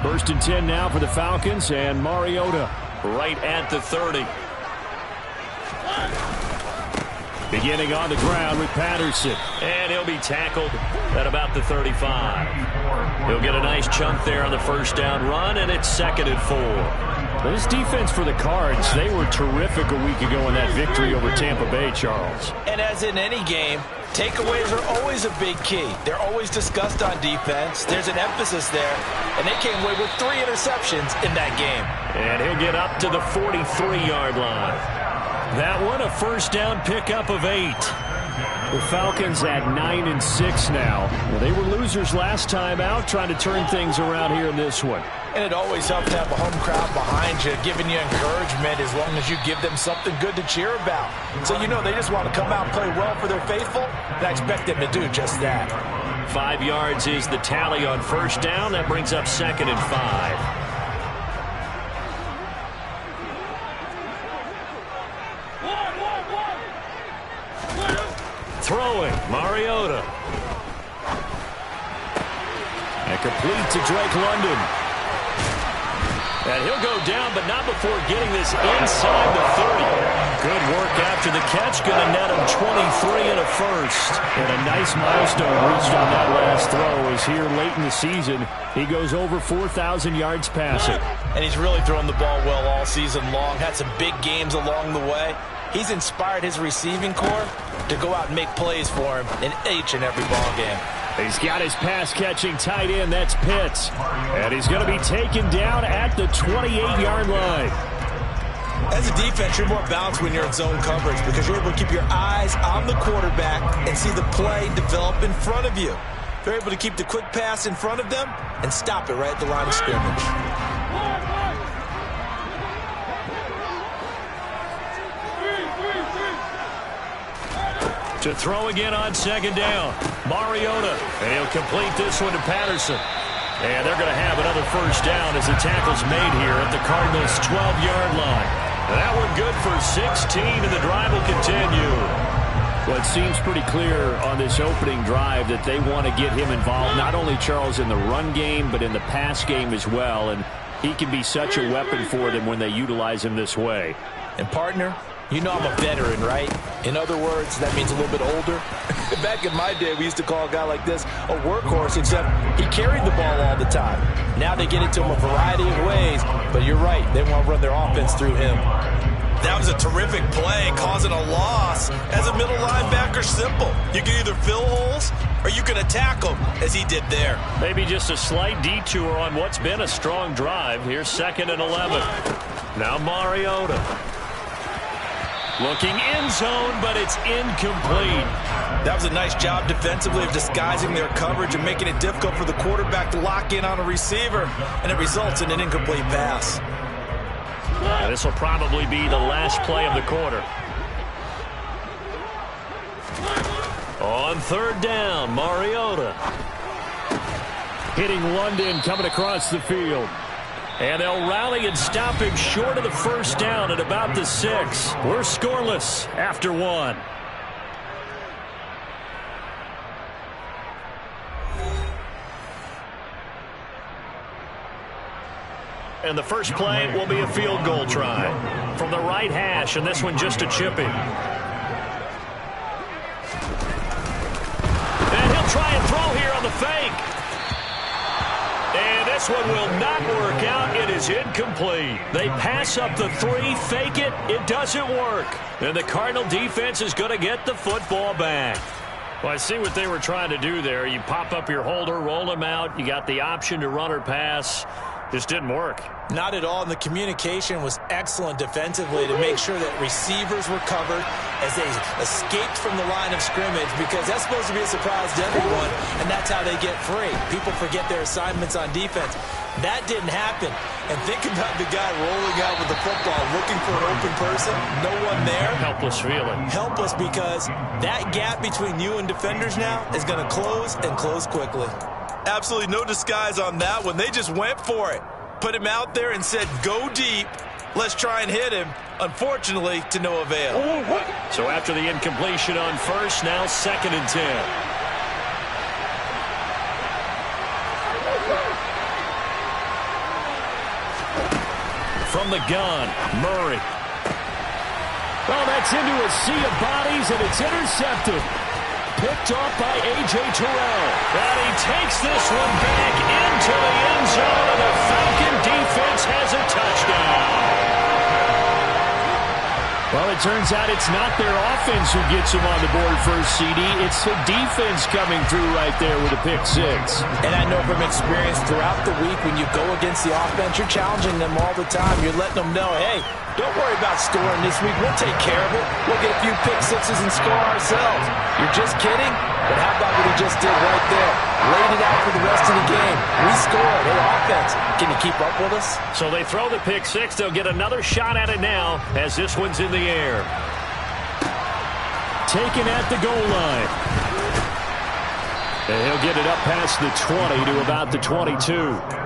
First and 10 now for the Falcons, and Mariota right at the 30. Beginning on the ground with Patterson. And he'll be tackled at about the 35. He'll get a nice chunk there on the first down run, and it's 2nd and 4. Well, this defense for the Cards, they were terrific a week ago in that victory over Tampa Bay, Charles. And as in any game, takeaways are always a big key. They're always discussed on defense. There's an emphasis there, and they came away with 3 interceptions in that game. And he'll get up to the 43-yard line. That one, a first down pickup of 8. The Falcons at 9-6 now. Well, they were losers last time out, trying to turn things around here in this one. And it always helps to have a home crowd behind you, giving you encouragement as long as you give them something good to cheer about. So you know they just want to come out and play well for their faithful, and I expect them to do just that. 5 yards is the tally on first down. That brings up 2nd and 5. Throwing, Mariota. And complete to Drake London. And he'll go down, but not before getting this inside the 30. Good work after the catch. Going to net him 23 and a first. And a nice milestone reached on that last throw as here late in the season, he goes over 4,000 yards passing. And he's really thrown the ball well all season long. Had some big games along the way. He's inspired his receiving corps to go out and make plays for him in each and every ball game. He's got his pass-catching tight end. That's Pitts. And he's going to be taken down at the 28-yard line. As a defense, you're more balanced when you're in zone coverage because you're able to keep your eyes on the quarterback and see the play develop in front of you. They're able to keep the quick pass in front of them and stop it right at the line of scrimmage. To throw again on second down. Mariota. And he'll complete this one to Patterson. And they're going to have another first down as the tackle's made here at the Cardinals' 12-yard line. And that one good for 16, and the drive will continue. Well, it seems pretty clear on this opening drive that they want to get him involved, not only, Charles, in the run game, but in the pass game as well. And he can be such a weapon for them when they utilize him this way. And, partner, you know I'm a veteran, right? In other words, that means a little bit older. Back in my day, we used to call a guy like this a workhorse, except he carried the ball all the time. Now they get it to him a variety of ways, but you're right. They want to run their offense through him. That was a terrific play, causing a loss. As a middle linebacker, simple. You can either fill holes or you can attack them, as he did there. Maybe just a slight detour on what's been a strong drive. Here's 2nd and 11. Now Mariota. Looking end zone, but it's incomplete. That was a nice job defensively of disguising their coverage and making it difficult for the quarterback to lock in on a receiver, and it results in an incomplete pass. And this will probably be the last play of the quarter. On third down, Mariota. Hitting London coming across the field. And they'll rally and stop him short of the first down at about the 6. We're scoreless after 1. And the first play will be a field goal try from the right hash, and this one just a chipping. And he'll try and throw here on the fake. And this one will not work out. It is incomplete. They pass up the 3, fake it. It doesn't work. And the Cardinal defense is going to get the football back. Well, I see what they were trying to do there. You pop up your holder, roll him out. You got the option to run or pass. Just didn't work. Not at all, and the communication was excellent defensively to make sure that receivers were covered as they escaped from the line of scrimmage, because that's supposed to be a surprise to everyone, and that's how they get free. People forget their assignments on defense. That didn't happen. And think about the guy rolling out with the football, looking for an open person, no one there. Helpless feeling. Helpless, because that gap between you and defenders now is going to close, and close quickly. Absolutely no disguise on that one. They just went for it. Put him out there and said, go deep. Let's try and hit him. Unfortunately, to no avail. So after the incompletion on first, now 2nd and 10. from the gun. Murray. Oh, that's into a sea of bodies, and it's intercepted. Picked off by A.J. Terrell. And he takes this one back into the end zone, and the Falcon defense has a touchdown. Well, it turns out it's not their offense who gets them on the board first, CD. It's the defense coming through right there with a pick six. And I know from experience throughout the week when you go against the offense, you're challenging them all the time. You're letting them know, hey, don't worry about scoring this week. We'll take care of it. We'll get a few pick sixes and score ourselves. You're just kidding? But how about what he just did right there? Laid it out for the rest of the game. We scored. Hey, offense, can you keep up with us? So they throw the pick six. They'll get another shot at it now as this one's in the air. Taken at the goal line. And he'll get it up past the 20 to about the 22.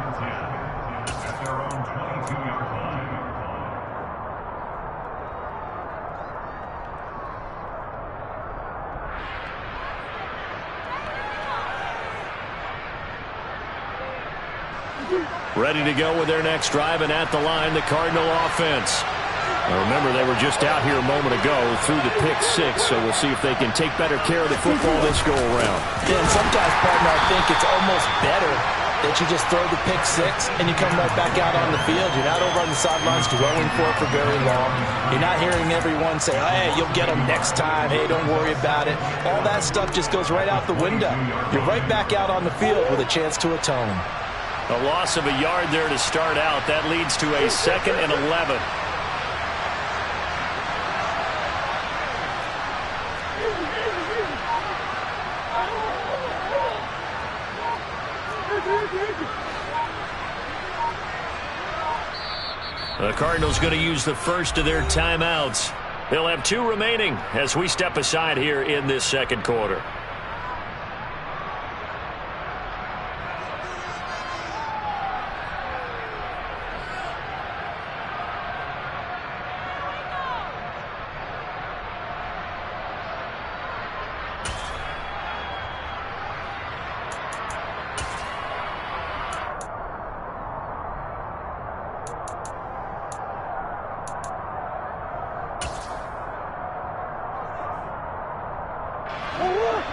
Ready to go with their next drive, and at the line, the Cardinal offense. Now remember, they were just out here a moment ago through the pick six, so we'll see if they can take better care of the football this go-around. Yeah, and sometimes, partner, I think it's almost better that you just throw the pick six and you come right back out on the field. You're not over on the sidelines dwelling for it for very long. You're not hearing everyone say, hey, you'll get them next time. Hey, don't worry about it. All that stuff just goes right out the window. You're right back out on the field with a chance to atone. A loss of a yard there to start out. That leads to a 2nd and 11. The Cardinals going to use the first of their timeouts. They'll have 2 remaining as we step aside here in this second quarter.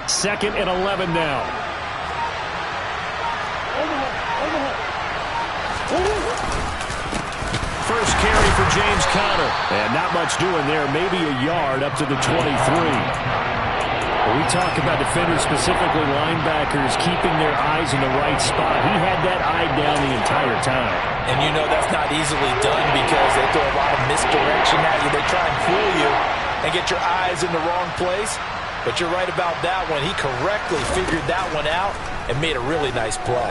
Second and 11 now. First carry for James Conner. And not much doing there. Maybe a yard up to the 23. When we talk about defenders, specifically linebackers, keeping their eyes in the right spot. He had that eye down the entire time. And you know that's not easily done because they throw a lot of misdirection at you. They try and fool you and get your eyes in the wrong place. But you're right about that one. He correctly figured that one out and made a really nice play.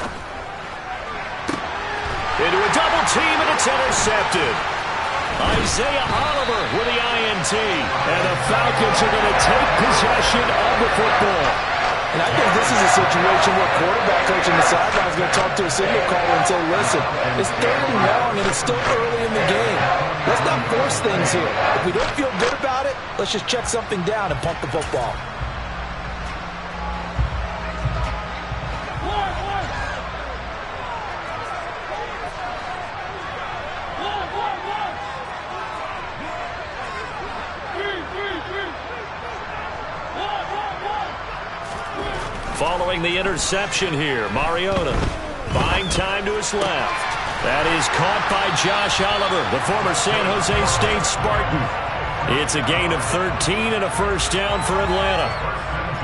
Into a double team, and it's intercepted. Isaiah Oliver with the INT. And the Falcons are going to take possession of the football. And I think this is a situation where quarterback coach on the sideline is going to talk to a signal caller and say, listen, it's 3rd and long, and it's still early in the game. Let's not force things here. If we don't feel good about it, let's just check something down and punt the football. Following the interception here, Mariota buying time to his left. That is caught by Josh Oliver, the former San Jose State Spartan. It's a gain of 13 and a first down for Atlanta.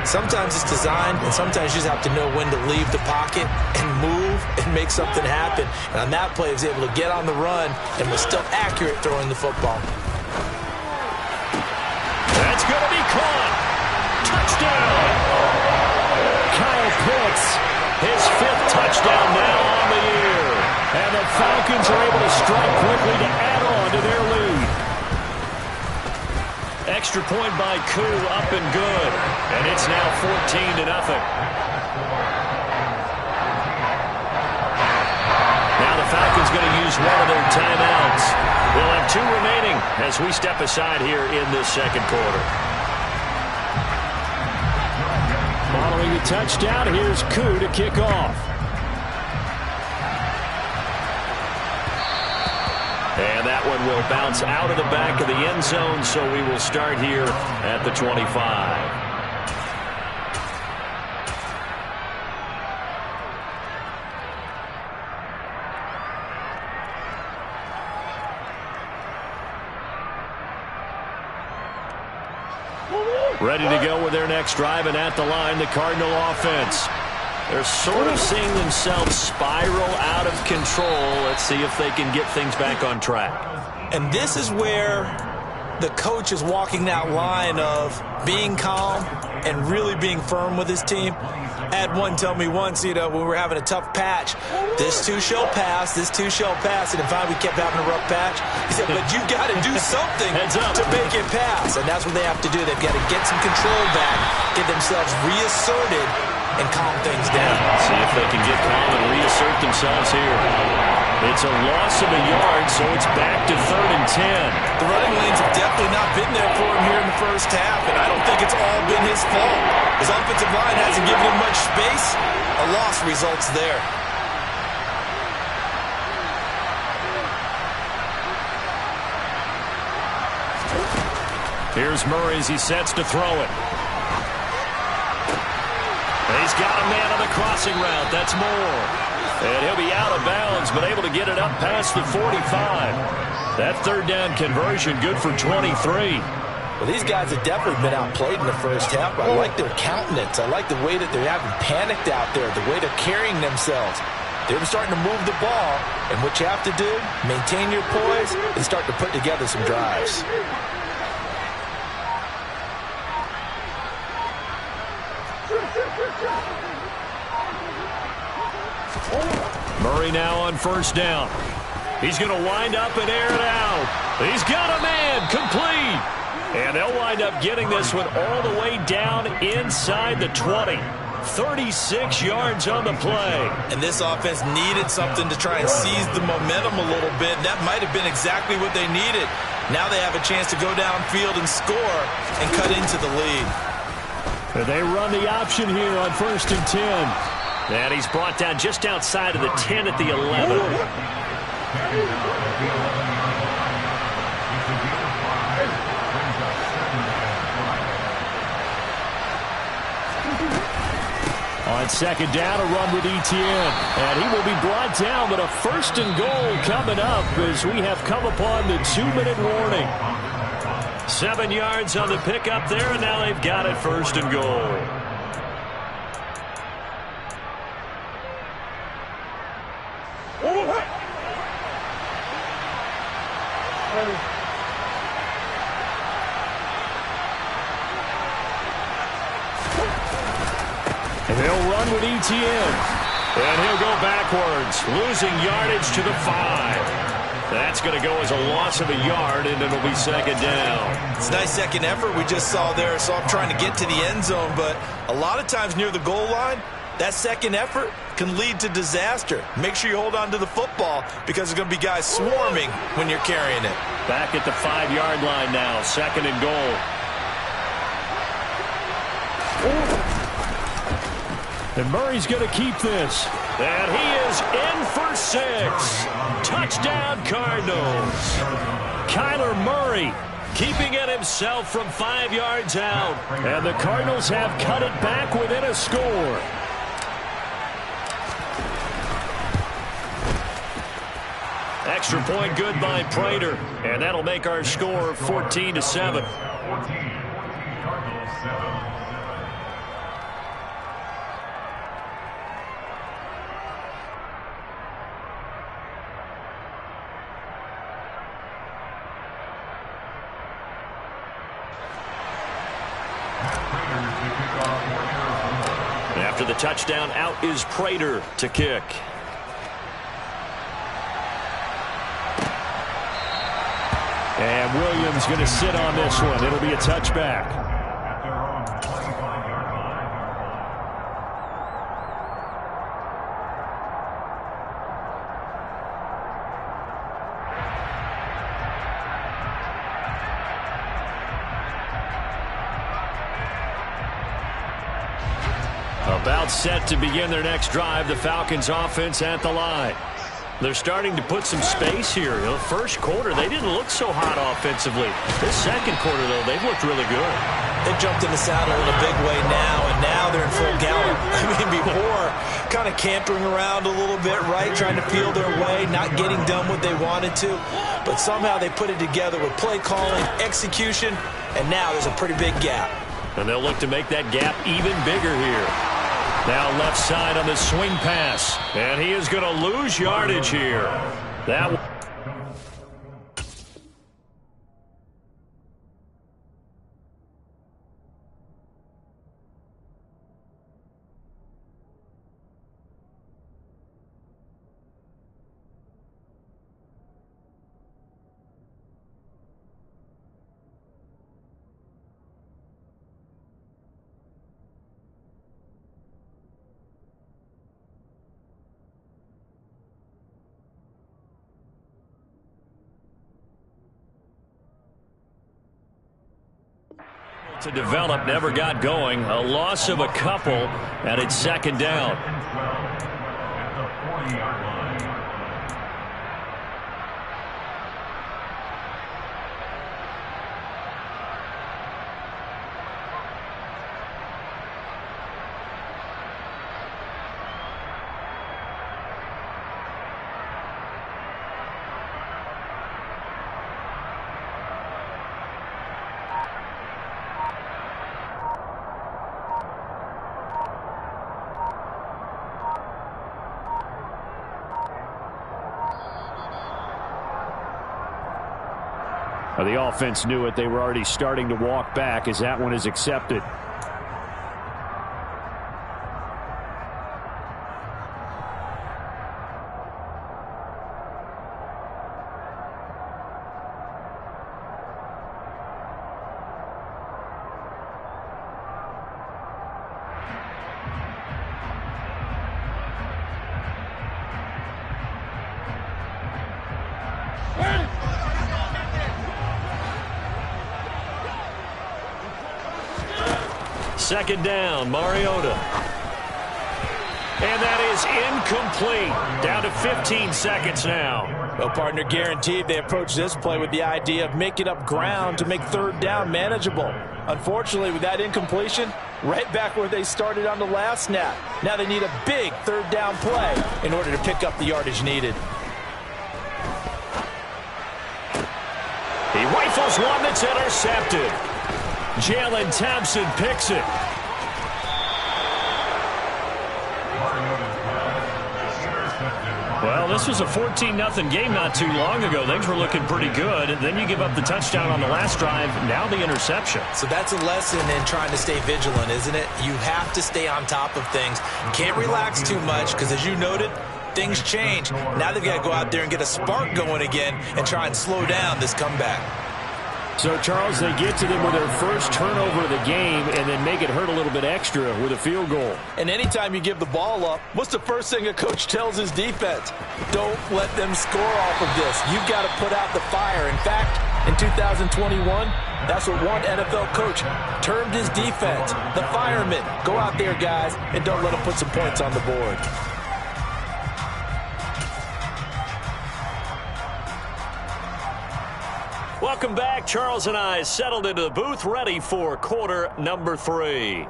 Sometimes it's designed, and sometimes you just have to know when to leave the pocket and move and make something happen. And on that play, he was able to get on the run and was still accurate throwing the football. That's going to be caught. Touchdown. Kyle Pitts, his 5th touchdown now on the year. And the Falcons are able to strike quickly to add on to their lead. Extra point by Koo, up and good. And it's now 14-0. Now the Falcons going to use one of their timeouts. They'll have 2 remaining as we step aside here in this second quarter. Following the touchdown, here's Koo to kick off. And that one will bounce out of the back of the end zone, so we will start here at the 25. Ready to go with their next drive, and at the line, the Cardinal offense. They're sort of seeing themselves spiral out of control. Let's see if they can get things back on track. And this is where the coach is walking that line of being calm and really being firm with his team. I had one tell me once, when we were having a tough patch, this too shall pass, this too shall pass. And finally we kept having a rough patch. He said, but you got to do something to make it pass. And that's what they have to do. They've got to get some control back, get themselves reasserted, and calm things down. See if they can get calm and reassert themselves here. It's a loss of a yard, so it's back to 3rd and 10. The running lanes have definitely not been there for him here in the first half, and I don't think it's all been his fault. His offensive line hasn't given him much space. A loss results there. Here's Murray as he sets to throw it. He's got a man on the crossing route. That's Moore. And he'll be out of bounds, but able to get it up past the 45. That 3rd down conversion good for 23. Well, these guys have definitely been outplayed in the first half. I like their countenance. I like the way that they're having panicked out there, the way they're carrying themselves. They're starting to move the ball, and what you have to do, maintain your poise and start to put together some drives. Murray now on 1st down. He's going to wind up and air it out. He's got a man complete. And they'll wind up getting this one all the way down inside the 20. 36 yards on the play. And this offense needed something to try and seize the momentum a little bit. That might have been exactly what they needed. Now they have a chance to go downfield and score and cut into the lead. And they run the option here on 1st and 10. And he's brought down just outside of the 10 at the 11. On 2nd down, a run with Etienne. And he will be brought down, but a 1st and goal coming up as we have come upon the 2-minute warning. 7 yards on the pickup there, and now they've got it 1st and goal. And they'll run with Etienne. And he'll go backwards, losing yardage to the 5. That's going to go as a loss of a yard, and it'll be 2nd down. It's a nice second effort we just saw there. So I'm trying to get to the end zone, but a lot of times near the goal line, that second effort can lead to disaster. Make sure you hold on to the football because there's going to be guys swarming when you're carrying it. Back at the 5-yard line now, 2nd and goal. And Murray's going to keep this. And he is in for 6. Touchdown, Cardinals. Kyler Murray keeping it himself from 5 yards out. And the Cardinals have cut it back within a score. Extra point good by Prater. And that'll make our score 14-7. After the touchdown, out is Prater to kick. And Williams going to sit on this one. It'll be a touchback. About set to begin their next drive. The Falcons offense at the line. They're starting to put some space here. You know, first quarter, they didn't look so hot offensively. This second quarter, though, they've looked really good. They jumped in the saddle in a big way now, and now they're in full gallop. I mean, before, kind of cantering around a little bit, right, trying to feel their way, not getting done what they wanted to. But somehow they put it together with play calling, execution, and now there's a pretty big gap. And they'll look to make that gap even bigger here. Now left side on the swing pass. And he is going to lose yardage here. That to develop, never got going. A loss of a couple, and it's second down. The offense knew it. They were already starting to walk back as that one is accepted. Second down, Mariota. And that is incomplete. Down to 15 seconds now. Well, partner, guaranteed they approach this play with the idea of making up ground to make third down manageable. Unfortunately, with that incompletion, right back where they started on the last snap. Now they need a big third down play in order to pick up the yardage needed. He rifles one that's intercepted. Jalen Thompson picks it. Well, this was a 14-0 game not too long ago. Things were looking pretty good. And then you give up the touchdown on the last drive. Now the interception. So that's a lesson in trying to stay vigilant, isn't it? You have to stay on top of things. Can't relax too much because, as you noted, things change. Now they've got to go out there and get a spark going again and try and slow down this comeback. So, Charles, they get to them with their first turnover of the game and then make it hurt a little bit extra with a field goal. And anytime you give the ball up, what's the first thing a coach tells his defense? Don't let them score off of this. You've got to put out the fire. In fact, in 2021, that's what one NFL coach termed his defense, the firemen. Go out there, guys, and don't let them put some points on the board. Welcome back. Charles and I settled into the booth, ready for quarter number 3.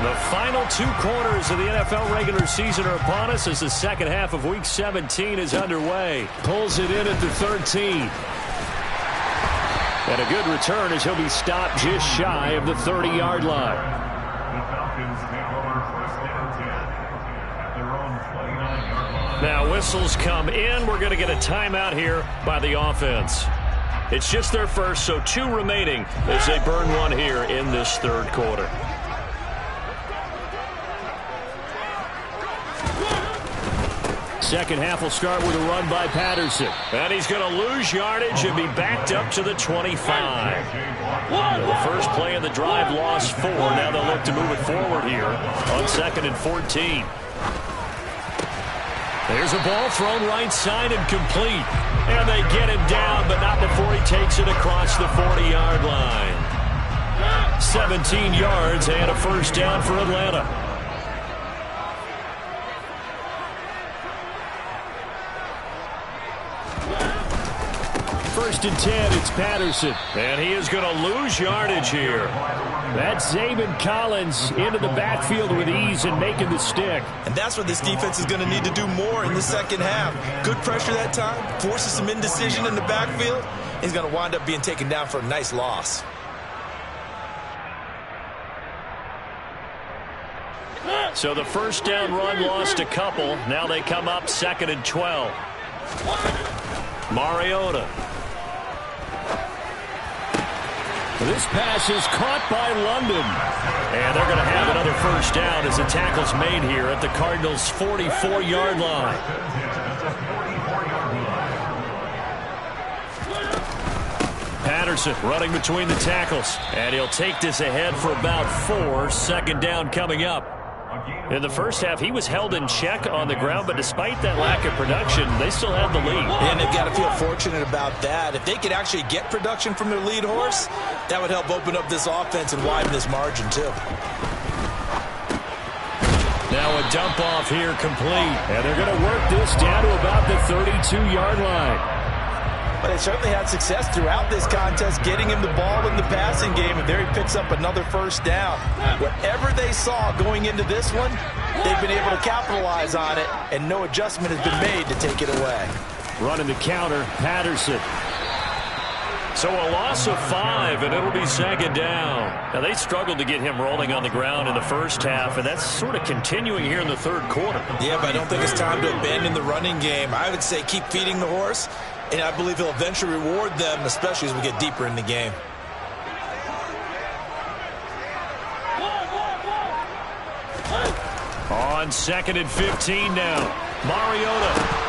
The final 2 quarters of the NFL regular season are upon us as the second half of Week 17 is underway. Pulls it in at the 13. And a good return as he'll be stopped just shy of the 30-yard line. Now whistles come in. We're going to get a timeout here by the offense. It's just their first, so 2 remaining as they burn one here in this third quarter. Second half will start with a run by Patterson. And he's going to lose yardage and be backed up to the 25. The first play of the drive lost 4. Now they'll look to move it forward here on 2nd and 14. There's a ball thrown right side and complete. And they get him down, but not before he takes it across the 40-yard line. 17 yards and a first down for Atlanta. First and 10, it's Patterson. And he is going to lose yardage here. That's Zaven Collins into the backfield with ease and making the stick. And that's what this defense is going to need to do more in the second half. Good pressure that time, forces some indecision in the backfield. He's going to wind up being taken down for a nice loss. So the first down run lost a couple. Now they come up 2nd and 12. Mariota. This pass is caught by London. And they're going to have another first down as the tackle's made here at the Cardinals' 44-yard line. Patterson running between the tackles. And he'll take this ahead for about 4. Second down coming up. In the first half, he was held in check on the ground, but despite that lack of production, they still had the lead. And they've got to feel fortunate about that. If they could actually get production from their lead horse, that would help open up this offense and widen this margin, too. Now a dump off here complete. And they're going to work this down to about the 32-yard line. But they certainly had success throughout this contest, getting him the ball in the passing game, and there he picks up another first down. Whatever they saw going into this one, they've been able to capitalize on it, and no adjustment has been made to take it away. Running the counter, Patterson. So a loss of 5, and it'll be second down. Now, they struggled to get him rolling on the ground in the first half, and that's sort of continuing here in the third quarter. Yeah, but I don't think it's time to abandon the running game. I would say keep feeding the horse, and I believe he'll eventually reward them, especially as we get deeper in the game. On 2nd and 15 now. Mariota.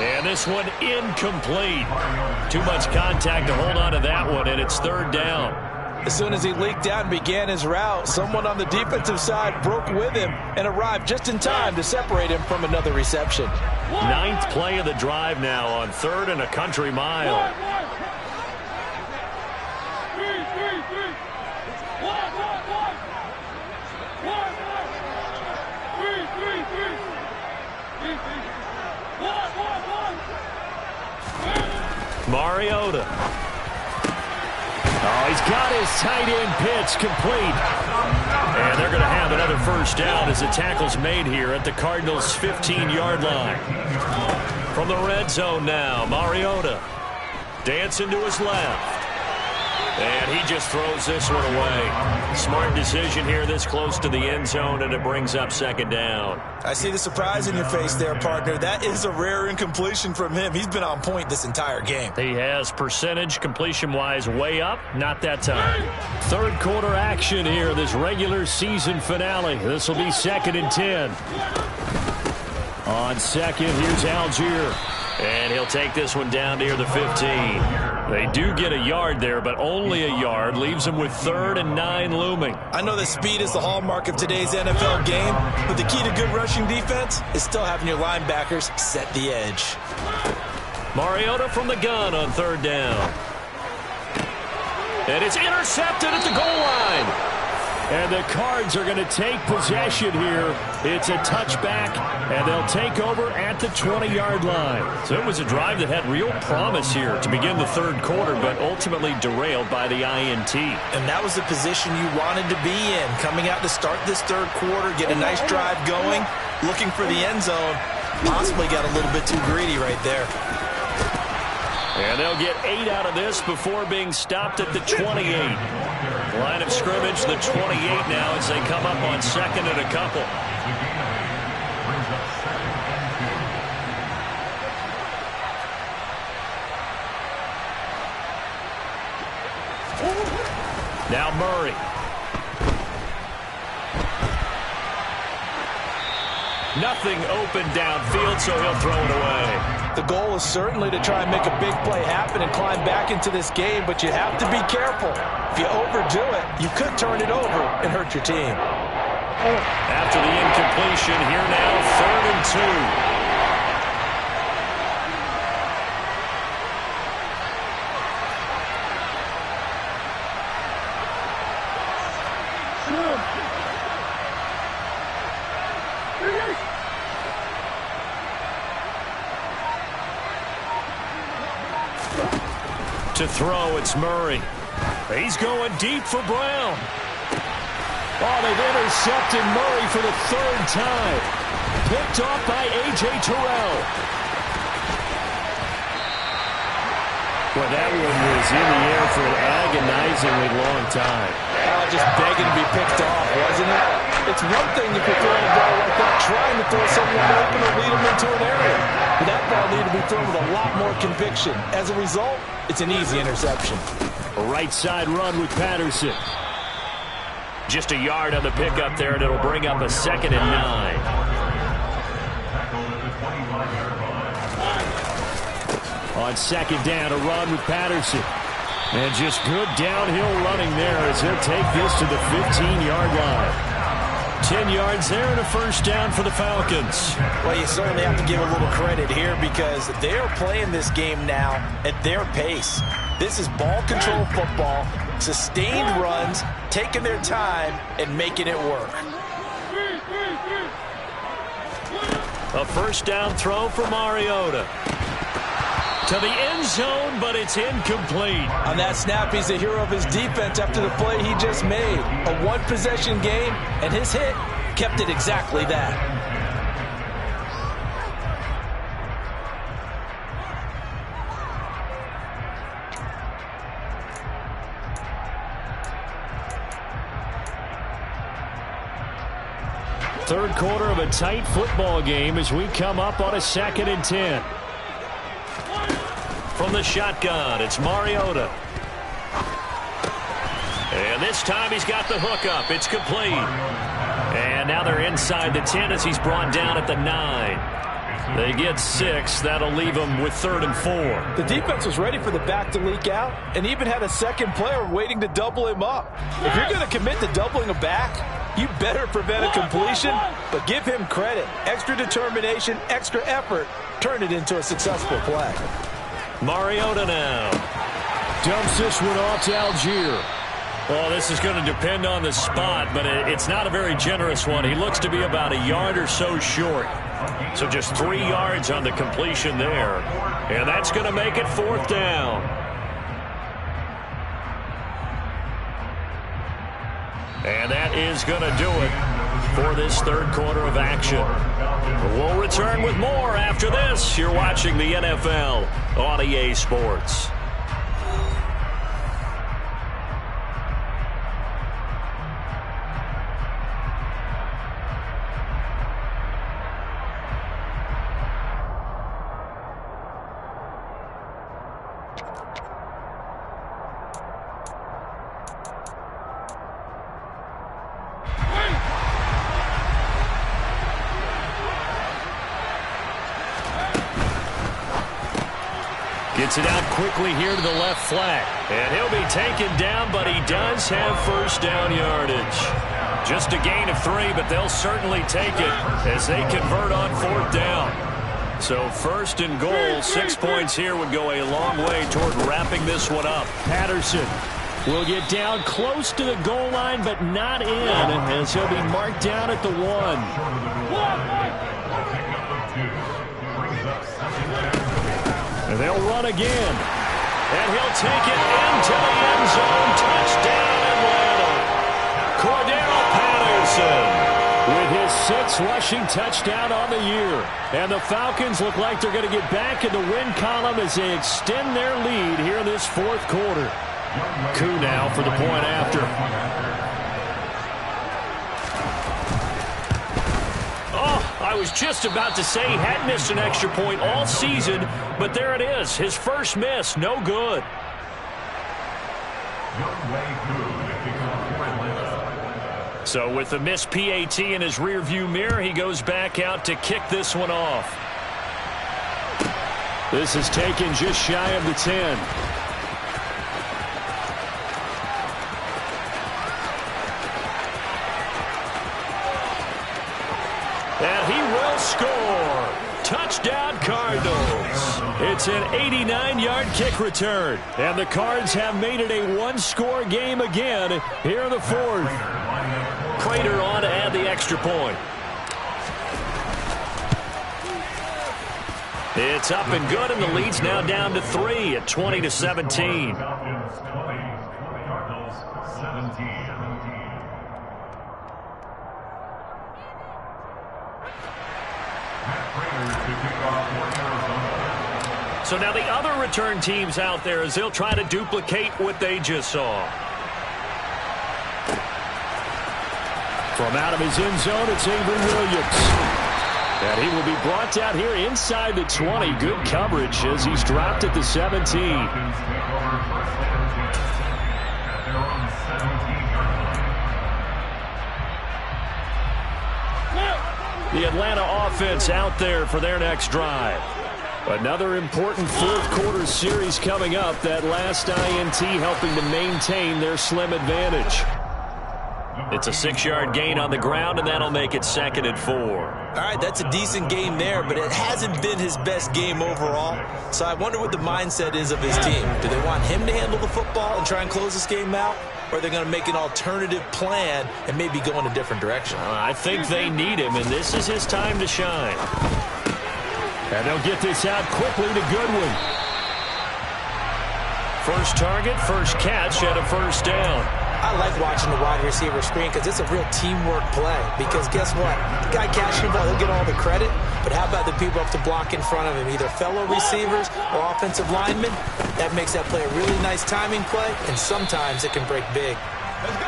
And this one incomplete. Too much contact to hold on to that one, and it's third down. As soon as he leaked out and began his route, someone on the defensive side broke with him and arrived just in time to separate him from another reception. 9th play of the drive now on 3rd and a country mile. Mariota. Oh, he's got his tight end pitch complete. And they're going to have another first down as the tackle's made here at the Cardinals' 15-yard line. From the red zone now, Mariota. Dancing to his left. And he just throws this one away. Smart decision here this close to the end zone, and it brings up second down. I see the surprise in your face there, partner. That is a rare incompletion from him. He's been on point this entire game. He has percentage completion-wise way up. Not that time. Third quarter action here, this regular season finale. This will be 2nd and 10. On 2nd, here's Algier. And he'll take this one down near the 15. They do get a yard there, but only a yard. Leaves them with 3rd and 9 looming. I know that speed is the hallmark of today's NFL game, but the key to good rushing defense is still having your linebackers set the edge. Mariota from the gun on 3rd down. And it's intercepted at the goal line. And the Cards are going to take possession here. It's a touchback, and they'll take over at the 20-yard line. So it was a drive that had real promise here to begin the third quarter, but ultimately derailed by the INT. And that was the position you wanted to be in, coming out to start this third quarter, get a nice drive going, looking for the end zone. Possibly got a little bit too greedy right there. And they'll get 8 out of this before being stopped at the 28. Line of scrimmage, the 28 now as they come up on 2nd and a couple. Now Murray. Nothing open downfield, so he'll throw it away. The goal is certainly to try and make a big play happen and climb back into this game, but you have to be careful. If you overdo it, you could turn it over and hurt your team. After the incompletion, here now, 3rd and 2. To throw, it's Murray. He's going deep for Brown. Oh, they've intercepted Murray for the third time. Picked off by A.J. Terrell. Well, that one was in the air for an agonizingly long time. Just begging to be picked off, wasn't it? It's one thing if you're throwing a ball like that, trying to throw someone open or lead them into an area. But that ball needed to be thrown with a lot more conviction. As a result, it's an easy interception. A right side run with Patterson. Just a yard on the pickup there, and it'll bring up a 2nd and 9. On 2nd down, a run with Patterson. And just good downhill running there as he'll take this to the 15-yard line. 10 yards there and a first down for the Falcons. Well, you certainly have to give a little credit here because they're playing this game now at their pace. This is ball control football, sustained runs, taking their time and making it work. A first down throw for Mariota. To the end zone, but it's incomplete. On that snap, he's the hero of his defense after the play he just made. A one-possession game, and his hit kept it exactly that. Third quarter of a tight football game as we come up on a 2nd and 10. From the shotgun, it's Mariota. And this time he's got the hook up. It's complete. And now they're inside the 10 as he's brought down at the 9. They get 6. That'll leave them with 3rd and 4. The defense was ready for the back to leak out and even had a second player waiting to double him up. If you're going to commit to doubling a back, you better prevent a completion, but give him credit. Extra determination, extra effort, turn it into a successful play. Mariota now. Dumps this one off to Algier. Well, this is going to depend on the spot, but it's not a very generous one. He looks to be about a yard or so short. So just 3 yards on the completion there. And that's going to make it 4th down. And that is going to do it for this third quarter of action. We'll return with more after this. You're watching the NFL on EA Sports. Gets it out quickly here to the left flat. And he'll be taken down, but he does have first down yardage. Just a gain of 3, but they'll certainly take it as they convert on 4th down. So 1st and goal, 6 points here would go a long way toward wrapping this one up. Patterson will get down close to the goal line, but not in, as he'll be marked down at the 1. And they'll run again. And he'll take it into the end zone. Touchdown, Atlanta. Cordero Patterson with his 6th rushing touchdown on the year. And the Falcons look like they're going to get back in the win column as they extend their lead here in this 4th quarter. Koo now for the point after. I was just about to say he had missed an extra point all season, but there it is. His first miss, no good. So with the missed PAT in his rearview mirror, he goes back out to kick this one off. This is taken just shy of the 10. And he will score. Touchdown, Cardinals. It's an 89-yard kick return. And the Cards have made it a one-score game again here in the 4th. Prater on to add the extra point. It's up and good, and the lead's now down to 3 at 20-17. So now the other return teams out there as they'll try to duplicate what they just saw. From out of his end zone, it's Avery Williams. And he will be brought down here inside the 20. Good coverage as he's dropped at the 17. The Atlanta offense out there for their next drive. Another important fourth quarter series coming up. That last INT helping to maintain their slim advantage. It's a 6-yard gain on the ground, and that'll make it 2nd and 4. All right, that's a decent game there, but it hasn't been his best game overall. So I wonder what the mindset is of his team. Do they want him to handle the football and try and close this game out? Or are they going to make an alternative plan and maybe go in a different direction? I think they need him, and this is his time to shine. And they'll get this out quickly to Goodwin. First target, first catch, and a first down. I like watching the wide receiver screen because it's a real teamwork play. Because guess what? The guy catching the ball, he'll get all the credit. But how about the people up to block in front of him, either fellow receivers or offensive linemen? That makes that play a really nice timing play, and sometimes it can break big.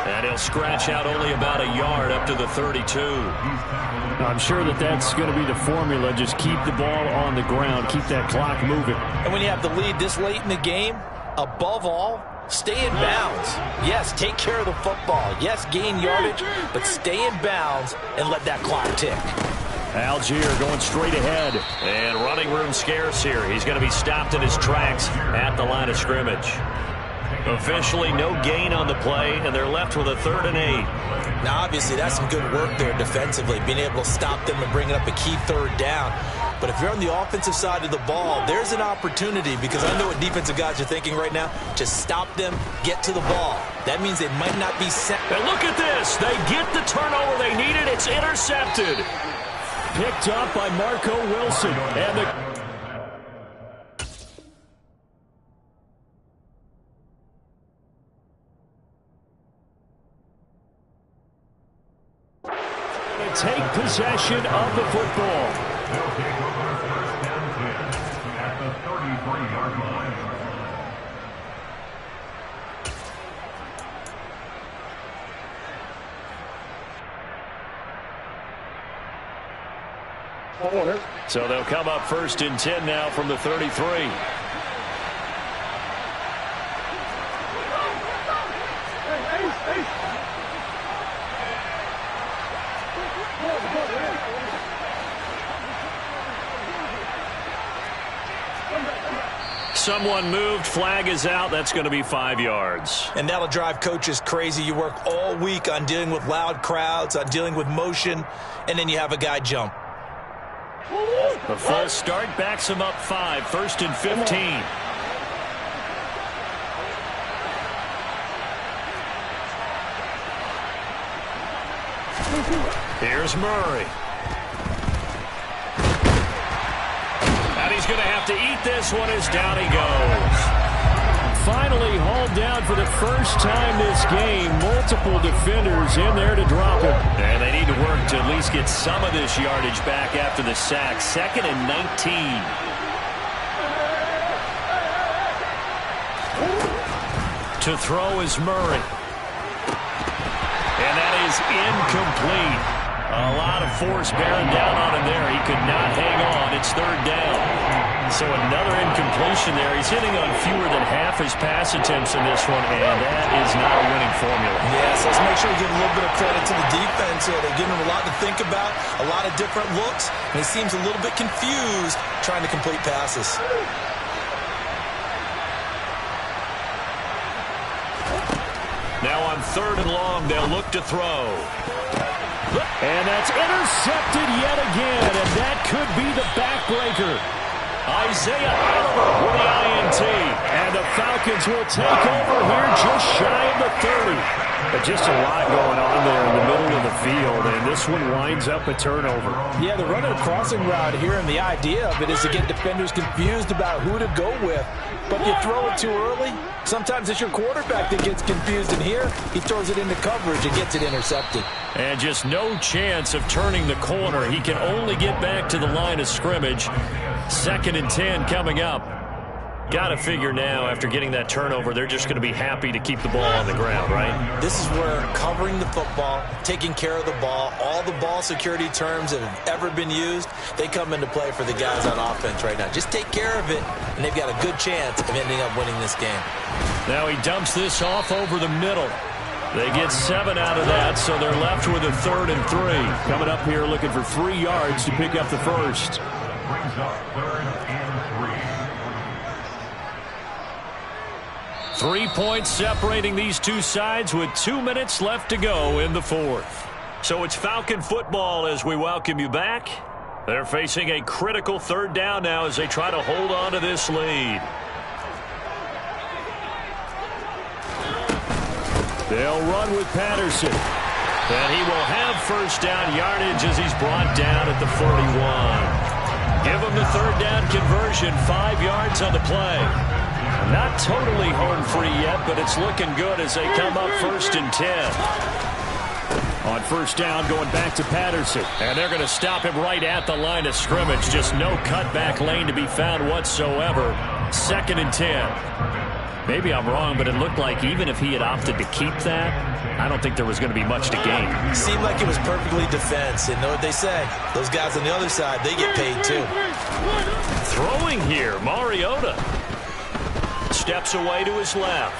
And he'll scratch out only about a yard up to the 32. I'm sure that's going to be the formula. Just keep the ball on the ground. Keep that clock moving. And when you have the lead this late in the game, above all, stay in bounds. Yes, take care of the football. Yes, gain yardage, but stay in bounds and let that clock tick. Algier going straight ahead. And running room scarce here. He's going to be stopped in his tracks at the line of scrimmage. Officially no gain on the play, and they're left with a 3rd and 8. Now, obviously, that's some good work there defensively, being able to stop them and bringing up a key 3rd down. But if you're on the offensive side of the ball, there's an opportunity, because I know what defensive guys are thinking right now. Just stop them, get to the ball. That means they might not be set. And look at this. They get the turnover they needed. It's intercepted. Picked up by Marco Wilson. And the take possession of the football. At the 33-yard line. So they'll come up 1st and 10 now from the 33. Someone moved. Flag is out. That's going to be 5 yards. And that'll drive coaches crazy. You work all week on dealing with loud crowds, on dealing with motion, and then you have a guy jump. The false start backs him up 5. 1st and 15. Here's Murray. And he's going to have to eat this one as down he goes. Finally hauled down for the first time this game. Multiple defenders in there to drop him. And they need to work to at least get some of this yardage back after the sack. 2nd and 19. To throw is Murray. And that is incomplete. A lot of force bearing down on him there. He could not hang on. It's 3rd down. So another incompletion there. He's hitting on fewer than half his pass attempts in this one, and that is not a winning formula. Yes, let's make sure we give a little bit of credit to the defense here. They're giving him a lot to think about, a lot of different looks, and he seems a little bit confused trying to complete passes. Now on 3rd and long, they'll look to throw. And that's intercepted yet again, and that could be the backbreaker. Isaiah Oliver with the INT. And the Falcons will take over here just shy of the 30. But just a lot going on there in the middle of the field, and this one winds up a turnover. Yeah, they're running a crossing route here, and the idea of it is to get defenders confused about who to go with. But if you throw it too early, sometimes it's your quarterback that gets confused, and here he throws it into coverage and gets it intercepted. And just no chance of turning the corner. He can only get back to the line of scrimmage. 2nd and 10 coming up. Got to figure now, after getting that turnover, they're just going to be happy to keep the ball on the ground, right? This is where covering the football, taking care of the ball, all the ball security terms that have ever been used, they come into play for the guys on offense right now. Just take care of it, and they've got a good chance of ending up winning this game. Now he dumps this off over the middle. They get 7 out of that, so they're left with a 3rd and 3. Coming up here looking for 3 yards to pick up the first. Brings up 3rd and 3. 3 points separating these two sides with 2 minutes left to go in the 4th. So it's Falcon football as we welcome you back. They're facing a critical 3rd down now as they try to hold on to this lead. They'll run with Patterson. And he will have 1st down yardage as he's brought down at the 41. Give him the 3rd down conversion, 5 yards on the play. Not totally home free yet, but it's looking good as they come up 1st and 10. On 1st down, going back to Patterson. And they're going to stop him right at the line of scrimmage. Just no cutback lane to be found whatsoever. 2nd and 10. Maybe I'm wrong, but it looked like even if he had opted to keep that, I don't think there was going to be much to gain. Seemed like it was perfectly defense. And know what they say? Those guys on the other side, they get paid too. Throwing here, Mariota. Steps away to his left.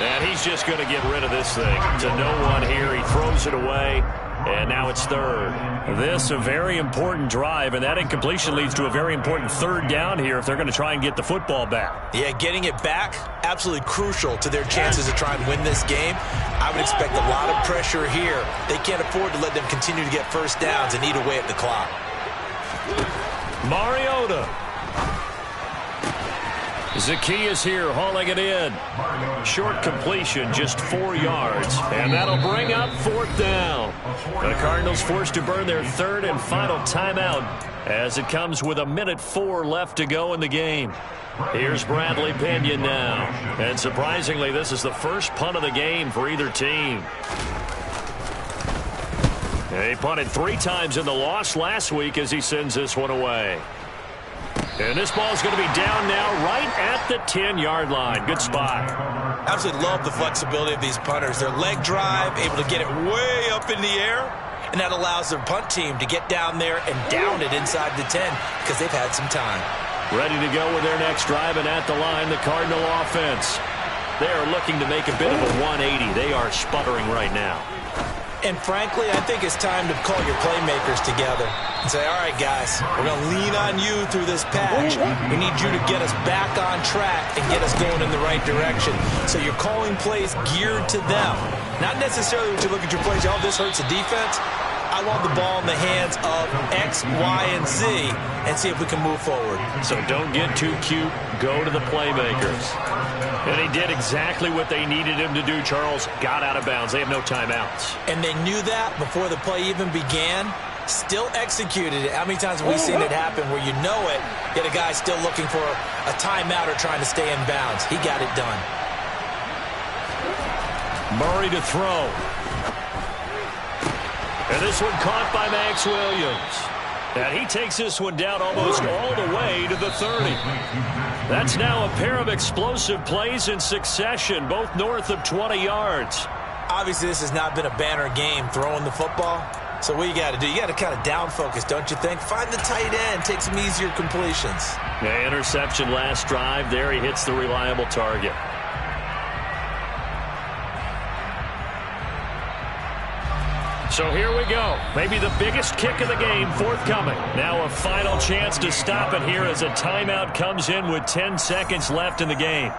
And he's just going to get rid of this thing. To no one here. He throws it away. And now it's 3rd. This a very important drive, and that incompletion leads to a very important 3rd down here if they're going to try and get the football back. Yeah, getting it back, absolutely crucial to their chances to try and win this game. I would expect a lot of pressure here. They can't afford to let them continue to get 1st downs and eat away at the clock. Mariota. Zacchaeus here hauling it in. Short completion, just 4 yards. And that'll bring up 4th down. The Cardinals forced to burn their 3rd and final timeout as it comes with 1:04 left to go in the game. Here's Bradley Pinion now. And surprisingly, this is the first punt of the game for either team. He punted 3 times in the loss last week as he sends this one away. And this ball's going to be down now right at the 10-yard line. Good spot. Absolutely love the flexibility of these punters. Their leg drive, able to get it way up in the air, and that allows their punt team to get down there and down it inside the 10 because they've had some time. Ready to go with their next drive, and at the line, the Cardinal offense. They are looking to make a bit of a 180. They are sputtering right now. And frankly, I think it's time to call your playmakers together and say, all right, guys, we're going to lean on you through this patch. We need you to get us back on track and get us going in the right direction. So you're calling plays geared to them. Not necessarily when you look at your plays, oh, this hurts the defense. I want the ball in the hands of X, Y, and Z and see if we can move forward. So don't get too cute. Go to the playmakers. And he did exactly what they needed him to do, Charles. Got out of bounds. They have no timeouts. And they knew that before the play even began. Still executed it. How many times have we seen it happen where you know it, yet a guy still looking for a timeout or trying to stay in bounds? He got it done. Murray to throw. And this one caught by Max Williams. And he takes this one down almost all the way to the 30. That's now a pair of explosive plays in succession, both north of 20 yards. Obviously, this has not been a banner game throwing the football. So what you got to do, you got to kind of down focus, don't you think? Find the tight end, take some easier completions. Yeah, interception last drive. There he hits the reliable target. So here we go. Maybe the biggest kick of the game forthcoming. Now a final chance to stop it here as a timeout comes in with 10 seconds left in the game.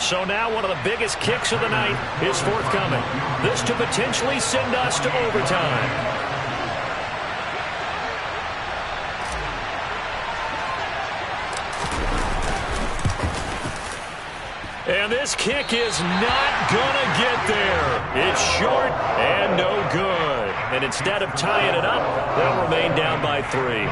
So now one of the biggest kicks of the night is forthcoming. This to potentially send us to overtime. And this kick is not going to get there. It's short and no good. And instead of tying it up, they'll remain down by 3.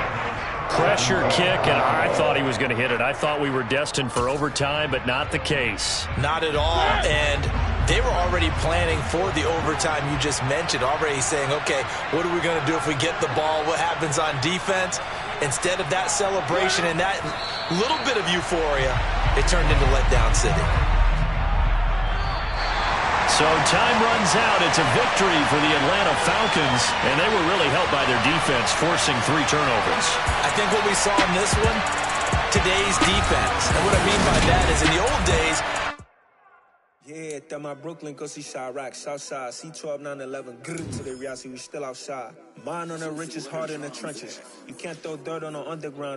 Pressure kick, and I thought he was going to hit it. I thought we were destined for overtime, but not the case. Not at all, and they were already planning for the overtime you just mentioned, already saying, okay, what are we going to do if we get the ball? What happens on defense? Instead of that celebration and that little bit of euphoria, it turned into letdown city. So time runs out. It's a victory for the Atlanta Falcons, and they were really helped by their defense, forcing 3 turnovers. I think what we saw in this one, today's defense. And what I mean by that is in the old days, yeah, that my Brooklyn, go see Chirac, Southside, C12, 911, grrr, to the reality, we still outside. Mine on the richest, heart in the trenches. You can't throw dirt on the underground.